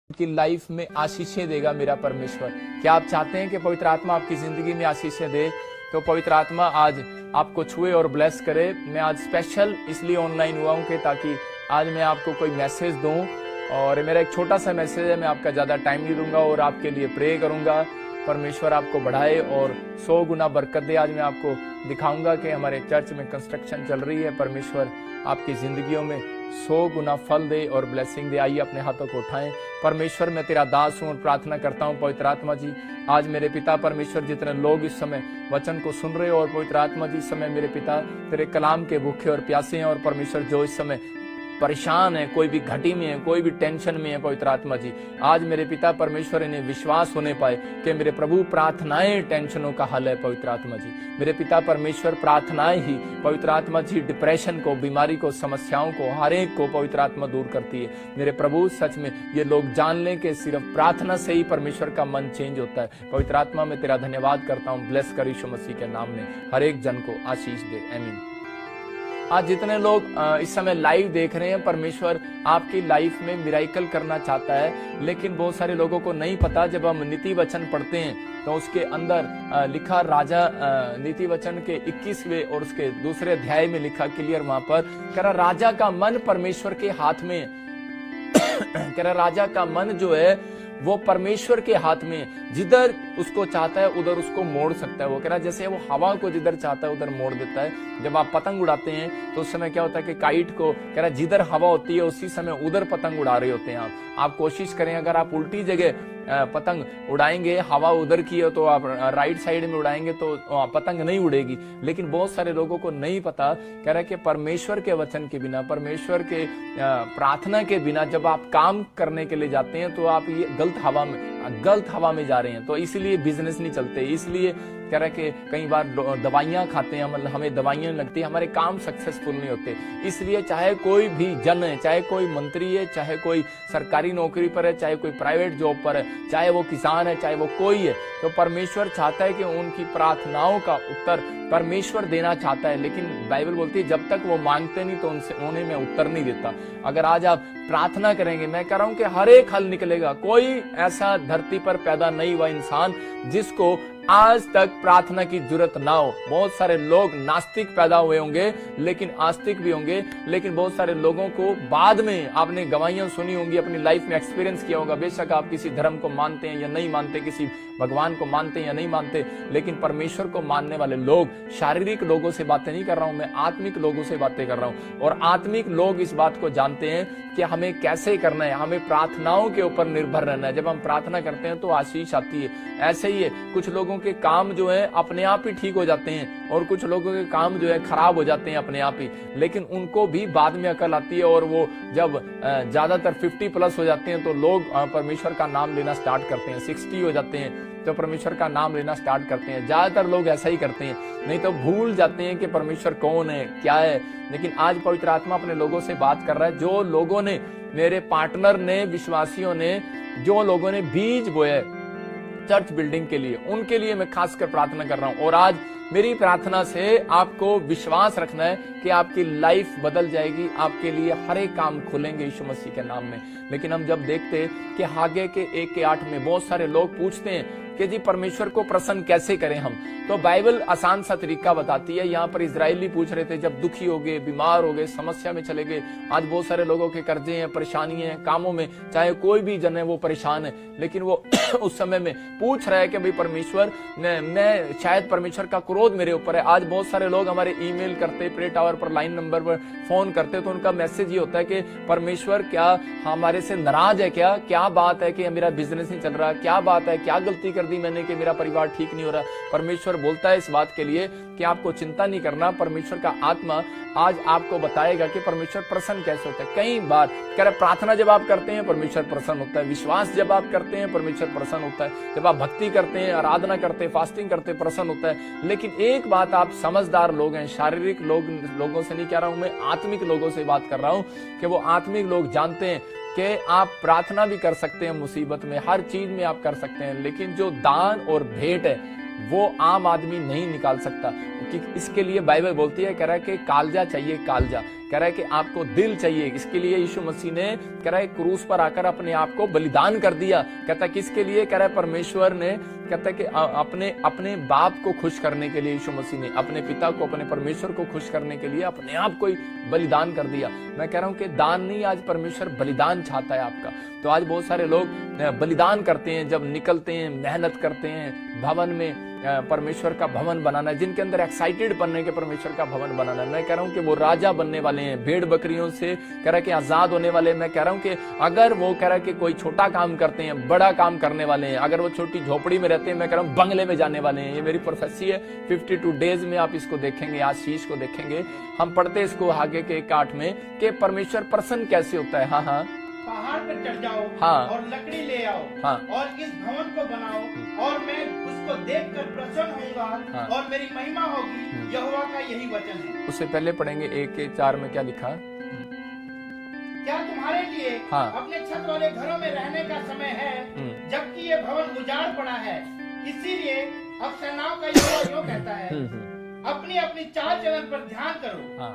की लाइफ में आशीषें देगा मेरा परमेश्वर। क्या आप चाहते हैं कि पवित्र आत्मा आपकी जिंदगी में आशीषें दे? तो पवित्र आत्मा आज आपको छुए और ब्लेस करे। मैं आज स्पेशल इसलिए ऑनलाइन हुआ हूं कि ताकि आज मैं आपको कोई मैसेज दूं, और मेरा एक छोटा सा मैसेज है, मैं आपका ज्यादा टाइम नहीं लूंगा और आपके लिए प्रे करूंगा। परमेश्वर आपको बढ़ाए और 100 गुना बरकत दे। आज मैं आपको दिखाऊंगा कि हमारे चर्च में कंस्ट्रक्शन चल रही है। परमेश्वर आपकी जिंदगियों में 100 गुना फल दे और ब्लेसिंग दे। आइए अपने हाथों को उठाएं। परमेश्वर मैं तेरा दास हूं और प्रार्थना करता हूं पवित्र आत्मा जी, आज मेरे पिता परमेश्वर जितने लोग इस समय वचन को सुन रहे हो, और पवित्र आत्मा जी इस समय मेरे पिता तेरे कलाम के भूखे और प्यासे हैं, और परमेश्वर जो इस समय परेशान है, कोई भी घटी में है, कोई भी टेंशन में है, पवित्र आत्मा जी आज मेरे पिता परमेश्वर इन्हें विश्वास होने पाए कि मेरे प्रभु प्रार्थनाएं टेंशनों का हल है। पवित्र आत्मा जी मेरे पिता परमेश्वर प्रार्थनाएं ही पवित्र आत्मा जी डिप्रेशन को, बीमारी को, समस्याओं को, हर एक को पवित्र आत्मा दूर करती है। मेरे प्रभु सच में ये लोग जान लें कि सिर्फ प्रार्थना से ही परमेश्वर का मन चेंज होता है। पवित्र आत्मा मैं तेरा धन्यवाद करता हूँ। ब्लेस कर यीशु मसीह के नाम में हर एक जन को आशीष दे, आमीन। आज जितने लोग इस समय लाइव देख रहे हैं, परमेश्वर आपकी लाइफ में मिराइकल करना चाहता है, लेकिन बहुत सारे लोगों को नहीं पता। जब हम नीति वचन पढ़ते हैं तो उसके अंदर लिखा, राजा नीति वचन के 21वें और उसके दूसरे अध्याय में लिखा क्लियर, वहां पर कह रहा राजा का मन परमेश्वर के हाथ में कह रहा राजा का मन जो है वो परमेश्वर के हाथ में, जिधर उसको चाहता है उधर उसको मोड़ सकता है। वो कह रहा जैसे वो हवा को जिधर चाहता है उधर मोड़ देता है। जब आप पतंग उड़ाते हैं तो उस समय क्या होता है कि काइट को कह रहा जिधर हवा होती है उसी समय उधर पतंग उड़ा रहे होते हैं आप कोशिश करें, अगर आप उल्टी जगह पतंग उड़ाएंगे, हवा उधर की है तो आप राइट साइड में उड़ाएंगे तो पतंग नहीं उड़ेगी। लेकिन बहुत सारे लोगों को नहीं पता, कह रहा है कि परमेश्वर के वचन के बिना, परमेश्वर के प्रार्थना के बिना जब आप काम करने के लिए जाते हैं तो आप ये गलत हवा में जा रहे हैं। तो इसलिए बिजनेस नहीं चलते। इसलिए कह रहा है कि कई बार दवाइयां खाते हैं, मतलब हमें दवाइयां लगती है, हमारे काम सक्सेसफुल नहीं होते। इसलिए चाहे कोई भी जन है, चाहे कोई मंत्री है, चाहे कोई सरकारी नौकरी पर है, चाहे कोई प्राइवेट जॉब पर है, चाहे वो किसान है, चाहे वो कोई है, तो परमेश्वर चाहता है कि उनकी प्रार्थनाओं का उत्तर परमेश्वर देना चाहता है। लेकिन बाइबल बोलती है जब तक वो मांगते नहीं तो उन्हें मैं उत्तर नहीं देता। अगर आज आप प्रार्थना करेंगे, मैं कह रहा हूं कि हर एक हल निकलेगा। कोई ऐसा धरती पर पैदा नहीं हुआ इंसान जिसको आज तक प्रार्थना की जरूरत ना हो। बहुत सारे लोग नास्तिक पैदा हुए होंगे, लेकिन आस्तिक भी होंगे। लेकिन बहुत सारे लोगों को बाद में आपने गवाहियां सुनी होंगी, अपनी लाइफ में एक्सपीरियंस किया होगा। बेशक आप किसी धर्म को मानते हैं या नहीं मानते, किसी भगवान को मानते हैं या नहीं मानते, लेकिन परमेश्वर को मानने वाले लोग, शारीरिक लोगों से बातें नहीं कर रहा हूं मैं, आत्मिक लोगों से बातें कर रहा हूं। और आत्मिक लोग इस बात को जानते हैं कि हमें कैसे करना है, हमें प्रार्थनाओं के ऊपर निर्भर रहना है। जब हम प्रार्थना करते हैं तो आशीष आती है। ऐसे ही है, कुछ लोगों के काम जो है अपने आप ही ठीक हो जाते हैं, और कुछ लोगों के काम जो है खराब हो जाते हैं अपने आप ही, लेकिन उनको भी बाद में अकल आती है। और वो जब ज्यादातर 50+ हो जाते हैं तो लोग परमेश्वर का नाम लेना स्टार्ट करते हैं। 60 हो जाते हैं तो परमेश्वर का नाम लेना स्टार्ट करते हैं। ज्यादातर लोग ऐसा ही करते हैं, नहीं तो भूल जाते हैं कि परमेश्वर कौन है, क्या है। लेकिन आज पवित्र आत्मा अपने लोगों से बात कर रहा है। जो लोगों ने, मेरे पार्टनर ने, विश्वासियों ने, जो लोगों ने बीज बोए चर्च बिल्डिंग के लिए, उनके लिए मैं खासकर प्रार्थना कर रहा हूं। और आज मेरी प्रार्थना से आपको विश्वास रखना है कि आपकी लाइफ बदल जाएगी, आपके लिए हर एक काम खुलेंगे यीशु मसीह के नाम में। लेकिन हम जब देखते कि हागे के 1:8 में बहुत सारे लोग पूछते हैं कि जी परमेश्वर को प्रसन्न कैसे करें हम, तो बाइबल आसान सा तरीका बताती है। यहाँ पर इजरायली पूछ रहे थे, जब दुखी हो गए, बीमार हो गए, समस्या में चले गए। आज बहुत सारे लोगों के कर्जे हैं, परेशानी है, कामों में, चाहे कोई भी जन है वो परेशान है, लेकिन वो उस समय में पूछ रहा है कि भाई परमेश्वर, मैं शायद परमेश्वर का क्रोध मेरे ऊपर है। आज बहुत सारे लोग हमारे ईमेल करते, प्रे टावर पर लाइन नंबर पर फोन करते, तो उनका मैसेज ये होता है कि परमेश्वर क्या हमारे से नाराज है, क्या बात है कि मेरा बिजनेस नहीं चल रहा, क्या बात है, क्या गलती कर दी मैंने कि मेरा परिवार ठीक नहीं हो रहा। परमेश्वर बोलता है इस बात के लिए कि आपको चिंता नहीं करना। परमेश्वर का आत्मा आज आपको बताएगा कि परमेश्वर प्रसन्न कैसे होता है। कई बार कह रहे प्रार्थना जब आप करते हैं परमेश्वर प्रसन्न होता है, विश्वास जब आप करते हैं परमेश्वर प्रसन्न होता है, जब आप भक्ति करते हैं, आराधना करते हैं, फास्टिंग करते हैं, प्रसन्न होता है। लेकिन एक बात, आप समझदार लोग हैं, शारीरिक लोगों से नहीं कह रहा हूं मैं, आत्मिक लोगों से बात कर रहा हूं, कि वो आत्मिक लोग जानते हैं कि आप प्रार्थना भी कर सकते हैं मुसीबत में, हर चीज में आप कर सकते हैं, लेकिन जो दान और भेंट है वो आम आदमी नहीं निकाल सकता। इसके लिए बाइबल बोलती है, कह रहा है कि कालजा चाहिए, कालजा। कह रहा है कि आपको दिल चाहिए। इसके लिए यीशु मसीह ने कह रहा है क्रूस पर आकर अपने आप को बलिदान कर दिया। कहता है किसके लिए? कह रहा है परमेश्वर ने, कहता है कि अपने बाप को खुश करने के लिए यीशु मसीह ने अपने पिता को, अपने परमेश्वर को खुश करने के लिए अपने आप को ही बलिदान कर दिया। मैं कह रहा हूं कि दान नहीं, आज परमेश्वर बलिदान चाहता है आपका। तो आज बहुत सारे लोग बलिदान करते हैं, जब निकलते हैं, मेहनत करते हैं भवन में, परमेश्वर का भवन बनाना, जिनके अंदर एक्साइटेड बनने के परमेश्वर का भवन बनाना। मैं कह रहा हूं कि वो राजा बनने वाले हैं, भेड़ बकरियों से कह रहा है कि आजाद होने वाले। मैं कह रहा हूं कि अगर वो कह रहा है कि कोई छोटा काम करते हैं, बड़ा काम करने वाले हैं। अगर वो छोटी झोपड़ी में रहते हैं, मैं कह रहा हूं बंगले में जाने वाले हैं। ये मेरी प्रोफेसी है। 52 डेज में आप इसको देखेंगे, आशीष को देखेंगे। हम पढ़ते इसको आगे के 1:8 में कि परमेश्वर प्रसन्न कैसे होता है। हाँ हाँ, पहाड़ पर चढ़ जाओ, हाँ, और लकड़ी ले आओ, हाँ, और इस भवन को बनाओ, और मैं उसको देखकर प्रसन्न होऊंगा, हाँ, और मेरी महिमा होगी। यहोवा का यही वचन है। उससे पहले पढ़ेंगे 1:4 में क्या लिखा? क्या तुम्हारे लिए हाँ, अपने छत वाले घरों में रहने का समय है, जबकि ये भवन उजाड़ पड़ा है? इसीलिए अब सेनाओं का यहोवा यूं कहता है, अपनी अपनी चाल चलन पर ध्यान करो। हाँ,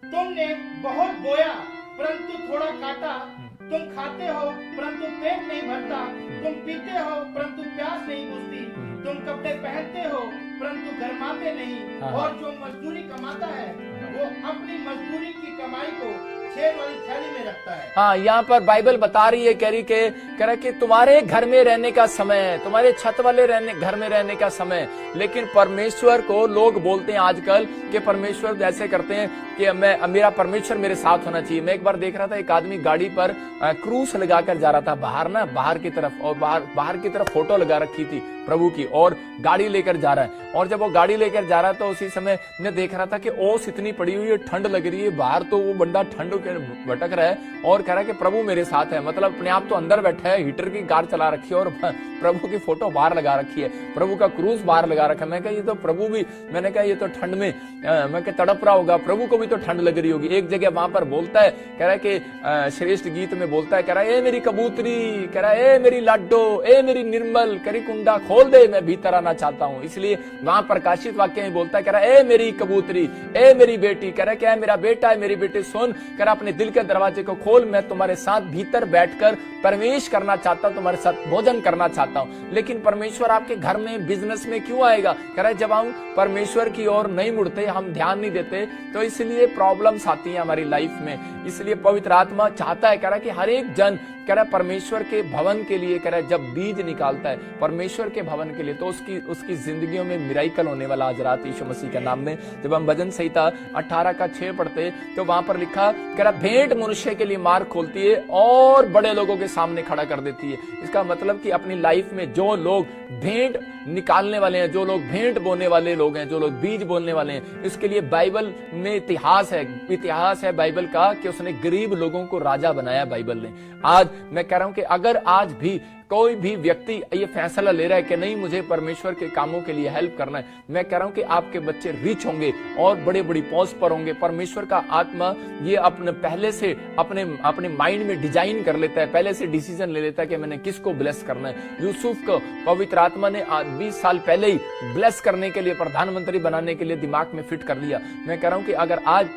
तुमने बहुत बोया परंतु थोड़ा काटा, तुम खाते हो परंतु पेट नहीं भरता, तुम पीते हो परंतु प्यास नहीं बुझती, तुम कपड़े पहनते हो परंतु गर्माते नहीं, और जो मजदूरी कमाता है वो अपनी मजदूरी की कमाई को छेद वाली थैली में रखता है। हाँ, यहाँ पर बाइबल बता रही है, कह रहा है कि तुम्हारे घर में रहने का समय है, तुम्हारे छत वाले घर में रहने का समय। लेकिन परमेश्वर को लोग बोलते हैं आजकल कि परमेश्वर ऐसे करते हैं कि मेरा परमेश्वर मेरे साथ होना चाहिए। मैं एक बार देख रहा था, एक आदमी गाड़ी पर क्रूस लगाकर जा रहा था बाहर की तरफ, और बाहर की तरफ फोटो लगा रखी थी प्रभु की, और गाड़ी लेकर जा रहा है। और जब वो गाड़ी लेकर जा रहा है तो उसी समय मैं देख रहा था कि ओस इतनी पड़ी हुई है, ठंड लग रही है बाहर, तो वो बंदा ठंड के भटक रहा है और कह रहा है कि प्रभु मेरे साथ है। मतलब अपने आप तो अंदर बैठा है, हीटर की कार चला रखी है और प्रभु की फोटो बाहर लगा रखी है, प्रभु का क्रूस बाहर लगा रखा है। मैं कहा ये तो प्रभु भी, मैंने कहा ये तो ठंड में मैं तड़प रहा होगा, प्रभु को भी तो ठंड लग रही होगी। एक जगह वहां पर बोलता है, कह रहा है कि श्रेष्ठ गीत में बोलता है, कह रहा है ए मेरी कबूतरी, कह रहा है ए मेरी लाडो, ए मेरी निर्मल, करी कुंडा खोल दे, मैं भीतर आना चाहता हूँ। इसलिए वहां प्रकाशित वाक्य में बोलता है, कह रहा है ए मेरी कबूतरी, ए मेरी बेटी, कह रहा है क्या मेरा बेटा है, मेरी बेटी सुन, कह रहा अपने दिल के दरवाजे को खोल, मैं तुम्हारे साथ भीतर बैठकर प्रवेश करना चाहता हूँ, तुम्हारे साथ भोजन करना चाहता हूँ। लेकिन परमेश्वर आपके घर में, बिजनेस में क्यों आएगा? कह रहा है जब हम परमेश्वर की ओर नहीं मुड़ते, हम ध्यान नहीं देते, तो इसलिए प्रॉब्लम्स आती हैं हमारी लाइफ में। इसलिए पवित्र आत्मा चाहता है, कह रहा है कि हर एक जन, कह रहा है परमेश्वर के भवन के लिए, कह रहा है जब बीज निकालता है परमेश्वर के भवन के लिए, तो उसकी जिंदगियों में मिराइकल होने वाला आज रात यीशु मसीह के नाम में। जब हम भजन संहिता 18:6 पढ़ते तो वहां पर लिखा, कह रहा भेंट मनुष्य के लिए मार्ग खोलती है और बड़े लोगों के सामने खड़ा कर देती है। इसका मतलब कि अपनी लाइफ में जो लोग भेंट निकालने वाले हैं, जो लोग भेंट बोने वाले लोग हैं, जो लोग बीज बोलने वाले हैं, इसके लिए बाइबल में इतिहास है बाइबल का कि उसने गरीब लोगों को राजा बनाया बाइबल ने। आज मैं कह रहा हूं कि अगर आज भी कोई भी व्यक्ति ये फैसला ले रहा है कि नहीं मुझे परमेश्वर के कामों के लिए हेल्प करना है, मैं कह रहा हूं कि आपके बच्चे रिच होंगे और बड़े बड़ी पोस्ट पर होंगे। परमेश्वर का आत्मा ये अपने पहले से अपने माइंड में डिजाइन कर लेता है, पहले से डिसीजन ले लेता है कि मैंने किसको ब्लेस करना है। यूसुफ को पवित्र आत्मा ने 20 साल पहले ही ब्लेस करने के लिए, प्रधानमंत्री बनाने के लिए दिमाग में फिट कर लिया। मैं कह रहा हूं कि अगर आज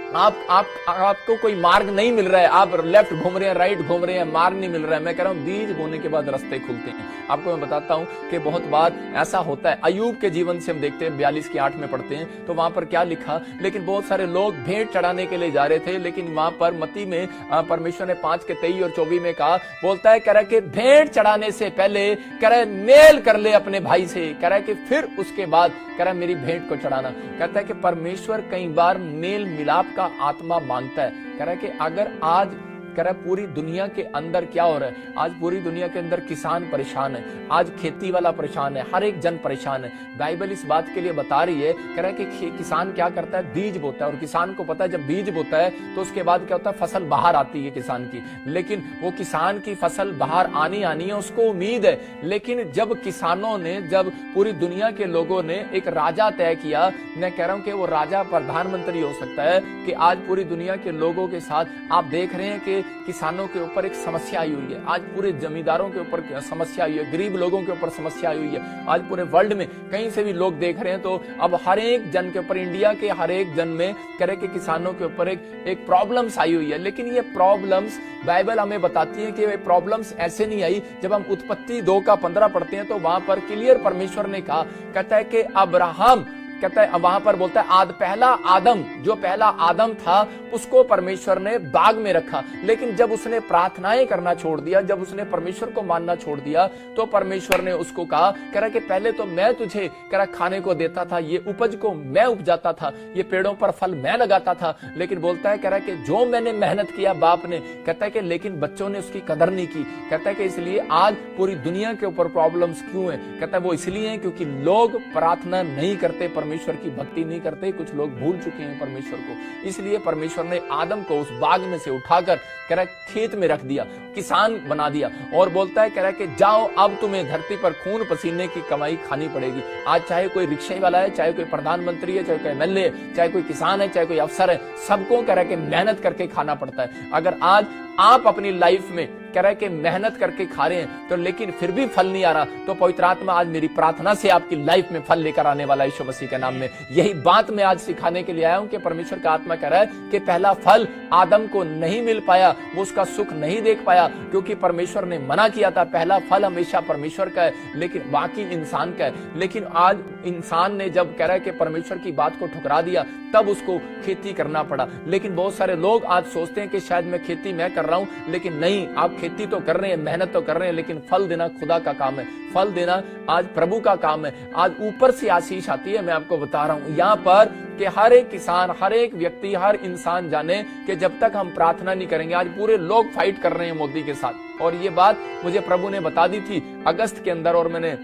आपको कोई मार्ग नहीं मिल रहा है, आप लेफ्ट घूम रहे हैं, राइट घूम रहे हैं, मार्ग नहीं मिल रहा है, मैं कह रहा हूं बीज बोने के बाद रास्ते खुलते हैं। आपको मैं बताता हूं कि बहुत बार ऐसा होता है। अय्यूब के जीवन से हम देखते हैं, 42:8 में पढ़ते हैं, तो वहां पर क्या लिखा, लेकिन बहुत सारे लोग भेंट चढ़ाने के लिए जा रहे थे, लेकिन वहां पर मत्ती में परमेश्वर ने 5:23 और 24 में कहा, बोलता है, कह रहा है कि भेंट चढ़ाने से पहले, कह रहा है मेल कर ले अपने भाई से, कह रहा है कि फिर उसके बाद कह रहा है मेरी भेंट को चढ़ाना। कहता है कि परमेश्वर कई बार मेल मिलाप का आत्मा मांगता है। कह रहा है कि अगर आज, कह रहा है पूरी दुनिया के अंदर क्या हो रहा है, आज पूरी दुनिया के अंदर किसान परेशान है, आज खेती वाला परेशान है, हर एक जन परेशान है। बाइबल इस बात के लिए बता रही है, कह रहा है कि किसान क्या करता है, बीज बोता है, और किसान को पता है जब बीज बोता है तो उसके बाद क्या होता है, फसल बाहर आती है किसान की। लेकिन वो किसान की फसल बाहर आनी है, उसको उम्मीद है। लेकिन जब किसानों ने, जब पूरी दुनिया के लोगों ने एक राजा तय किया, मैं कह रहा हूं कि वो राजा प्रधानमंत्री हो सकता है, कि आज पूरी दुनिया के लोगों के साथ आप देख रहे हैं कि किसानों के ऊपर एक समस्या आई हुई है, आज पूरे जमींदारों के ऊपर समस्या आई है, गरीब लोगों के ऊपर समस्या आई हुई है। आज पूरे वर्ल्ड में कहीं से भी लोग देख रहे हैं, तो अब हर एक जन के ऊपर, इंडिया के हर एक जन में करे कि किसानों के ऊपर एक प्रॉब्लम्स आई हुई है। लेकिन ये प्रॉब्लम्स बाइबल हमें बताती है कि ये प्रॉब्लम्स ऐसे नहीं आई। जब हम उत्पत्ति 2:15 पढ़ते हैं तो वहां पर क्लियर परमेश्वर ने कहा, कहता है कि अब्राहम, कहता है वहां पर बोलता है पहला आदम, जो पहला आदम था उसको परमेश्वर ने बाग में रखा। लेकिन जब उसने प्रार्थनाएं करना छोड़ दिया, जब उसने परमेश्वर को मानना छोड़ दिया, तो परमेश्वर ने उसको कहा, कह रहा कि पहले तो मैं तुझे कह रहा खाने को देता था, ये उपज को मैं उपजाता था, ये पेड़ों पर फल मैं लगाता था। लेकिन बोलता है, कह रहा कि जो मैंने मेहनत किया बाप ने, कहता है कि लेकिन बच्चों ने उसकी कदर नहीं की। कहता है कि इसलिए आज पूरी दुनिया के ऊपर प्रॉब्लम्स क्यों है? कहता है वो इसलिए है क्योंकि लोग प्रार्थना नहीं करते, परमेश्वर की भक्ति नहीं करते, कुछ लोग भूल चुके हैं परमेश्वर को। इसलिए परमेश्वर ने आदम को उस बाग में से उठाकर कह रहा खेत में रख दिया, किसान बना दिया, और बोलता है, कह रहा है कि जाओ अब तुम्हें धरती पर खून पसीने की कमाई खानी पड़ेगी। आज चाहे कोई रिक्शे वाला है, चाहे कोई प्रधानमंत्री है, चाहे कोई एमएलए है, चाहे कोई किसान है, चाहे कोई अफसर है, सबको कह रहा है कि मेहनत करके खाना पड़ता है। अगर आज आप अपनी लाइफ में कह रहा है कि मेहनत करके खा रहे हैं तो लेकिन फिर भी फल नहीं आ रहा, तो पवित्र आत्मा आज मेरी प्रार्थना से आपकी लाइफ में फल लेकर आने वाला यीशु मसीह के नाम में। यही बात मैं आज सिखाने के लिए आया हूं कि परमेश्वर का आत्मा कह रहा है कि पहला फल आदम को नहीं मिल पाया, वो उसका सुख नहीं देख पाया, क्योंकि परमेश्वर ने मना किया था। पहला फल हमेशा परमेश्वर का है, लेकिन बाकी इंसान का है। लेकिन आज इंसान ने जब कह रहा है कि परमेश्वर की बात को ठुकरा दिया, तब उसको खेती करना पड़ा। लेकिन बहुत सारे लोग आज सोचते हैं कि शायद मैं खेती मैं कर रहा हूं, लेकिन नहीं, आप खेती तो कर रहे हैं, मेहनत तो कर रहे हैं, लेकिन फल देना खुदा का काम है, फल देना आज प्रभु का काम है। आज ऊपर से आशीष आती है। मैं आपको बता रहा हूं यहाँ पर कि हर एक किसान, हर एक व्यक्ति, हर इंसान जाने कि जब तक हम प्रार्थना नहीं करेंगे, आज पूरे लोग फाइट कर रहे हैं मोदी के साथ, और ये बात मुझे प्रभु ने बता दी थी अगस्त के अंदर, और मैंने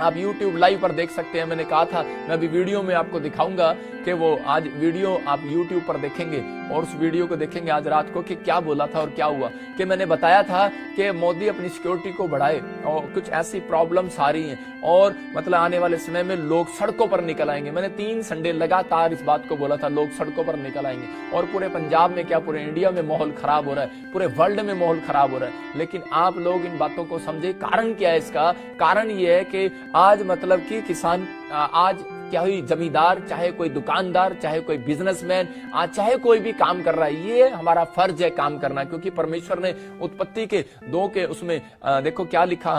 आप YouTube लाइव पर देख सकते हैं। मैंने कहा था मैं अभी वीडियो में आपको दिखाऊंगा कि वो आज वीडियो आप YouTube पर देखेंगे, और उस वीडियो को देखेंगे आज रात को कि क्या बोला था और क्या हुआ। कि मैंने बताया था कि मोदी अपनी सिक्योरिटी को बढ़ाए, और कुछ ऐसी प्रॉब्लम्स आ रही हैं, और मतलब आने वाले समय में लोग सड़कों पर निकल आएंगे। मैंने 3 संडे लगातार इस बात को बोला था, लोग सड़कों पर निकल आएंगे, और पूरे पंजाब में क्या पूरे इंडिया में माहौल खराब हो रहा है, पूरे वर्ल्ड में माहौल खराब हो रहा है। लेकिन आप लोग इन बातों को समझे। कारण क्या है इसका? कारण ये है कि आज मतलब कि किसान, आज क्या हुई, जमींदार, चाहे कोई दुकानदार, चाहे कोई बिजनेसमैन, आज चाहे कोई भी काम कर रहा है, ये हमारा फर्ज है काम करना, क्योंकि परमेश्वर ने उत्पत्ति के 2 के उसमें देखो क्या लिखा।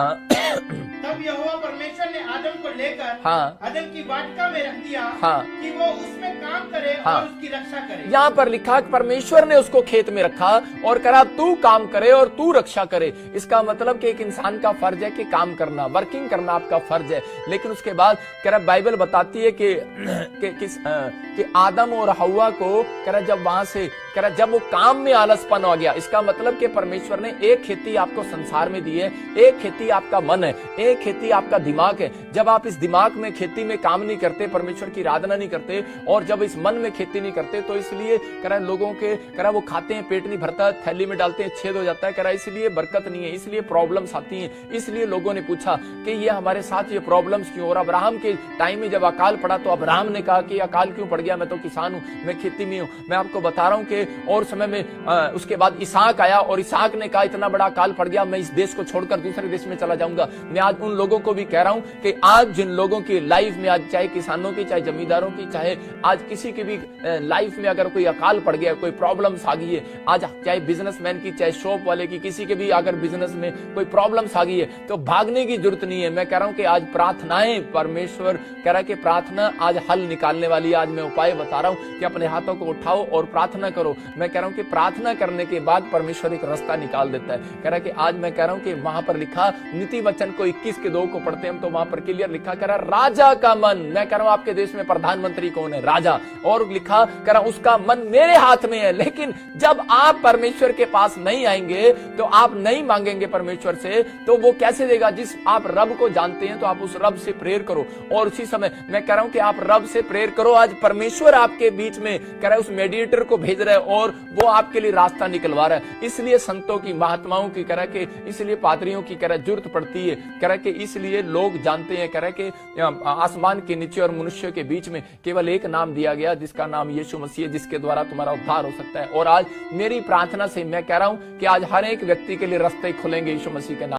तब यहोवा परमेश्वर ने आदम को लेकर आदम की वाटिका में रख दिया कि वो उसमें काम करे और उसकी रक्षा करे। यहाँ पर लिखा परमेश्वर ने उसको खेत में रखा और कहा तू काम करे और तू रक्षा करे। इसका मतलब कि एक इंसान का फर्ज है कि काम करना, वर्किंग करना आपका फर्ज है। लेकिन उसके बाद कह रहा बाइबल बताती है कि आदम और हव्वा को कह रहा जब वहां से कह रहा जब वो काम में आलसपन हो गया, इसका मतलब कि परमेश्वर ने एक खेती आपको संसार में दी है, एक खेती आपका मन है, एक खेती आपका दिमाग है। जब आप इस दिमाग में खेती में काम नहीं करते, परमेश्वर की आराधना नहीं करते, और जब इस मन में खेती नहीं करते, तो इसलिए कह रहा लोगों के कह रहा वो खाते हैं, पेट नहीं भरता, थैली में डालते हैं, छेद हो जाता है, कह रहा इसलिए बरकत नहीं है, इसलिए प्रॉब्लम्स आती हैं। इसलिए लोगों ने पूछा कि ये हमारे साथ ये प्रॉब्लम्स क्यों। और अब्राहम के टाइम में जब अकाल पड़ा तो अब्राहम ने कहा कि अकाल क्यों पड़ गया, मैं तो किसान हूं, मैं खेती में हूं। मैं आपको बता रहा हूं कि और समय में उसके बाद इसहाक आया और इसहाक ने कहा इतना बड़ा अकाल पड़ गया, मैं इस देश को छोड़कर दूसरे देश में चला जाऊंगा। मैं आज उन लोगों को भी कह रहा हूं कि आज जिन लोगों की लाइफ में, आज चाहे किसानों की, चाहे जमींदारों की, चाहे आज किसी की भी लाइफ में अगर कोई अकाल पड़ गया, कोई प्रॉब्लम्स आ गई है, आज चाहे बिजनेसमैन की, चाहे शॉप वाले की, किसी के भी अगर बिजनेस में कोई प्रॉब्लम्स आ गई है, तो भागने की जरूरत नहीं है। मैं कह रहा हूं कि आज प्रार्थनाएं, परमेश्वर कह रहा है कि प्रार्थना आज हल निकालने वाली। आज मैं उपाय बता रहा हूं कि अपने हाथों को उठाओ और प्रार्थना करो। मैं कह रहा हूं कि प्रार्थना करने के बाद परमेश्वर एक रास्ता निकाल देता है। कह रहा है कि आज मैं कह रहा हूं कि वहां पर लिखा नीति वचन को 21 के 2 को पढ़ते हैं तो वहां पर क्लियर लिखा, कह रहा राजा का मन। मैं कह रहा हूं आपके देश में प्रधानमंत्री कौन है? राजा। और लिखा कह रहा उसका मन मेरे हाथ में है। लेकिन जब आप परमेश्वर के पास नहीं आएंगे, तो आप नहीं मांगेंगे परमेश्वर से, तो वो कैसे देगा? जिस आप रब को जानते हैं तो आप उस रब से प्रेयर करो। और उसी समय मैं कह रहा हूं कि आप रब से प्रेयर करो। आज परमेश्वर आपके बीच में कह रहा है उस मेडिएटर को भेज रहा है और वो आपके लिए रास्ता निकलवा रहा है। इसलिए संतों की, महात्माओं की कह रहा है कि इसलिए पादरियों की कह रहा जरूरत पड़ती है। कह रहा है कि इसलिए लोग जानते हैं, कह रहे कि आसमान के नीचे और मनुष्य के बीच में केवल एक नाम दिया गया जिसका नाम यीशु मसीह है, जिसके द्वारा तुम्हारा उद्धार हो सकता है। और आज मेरी प्रार्थना से मैं कह रहा हूं कि आज हर एक व्यक्ति के लिए रास्ते खुलेंगे यीशु मसीह के नाम।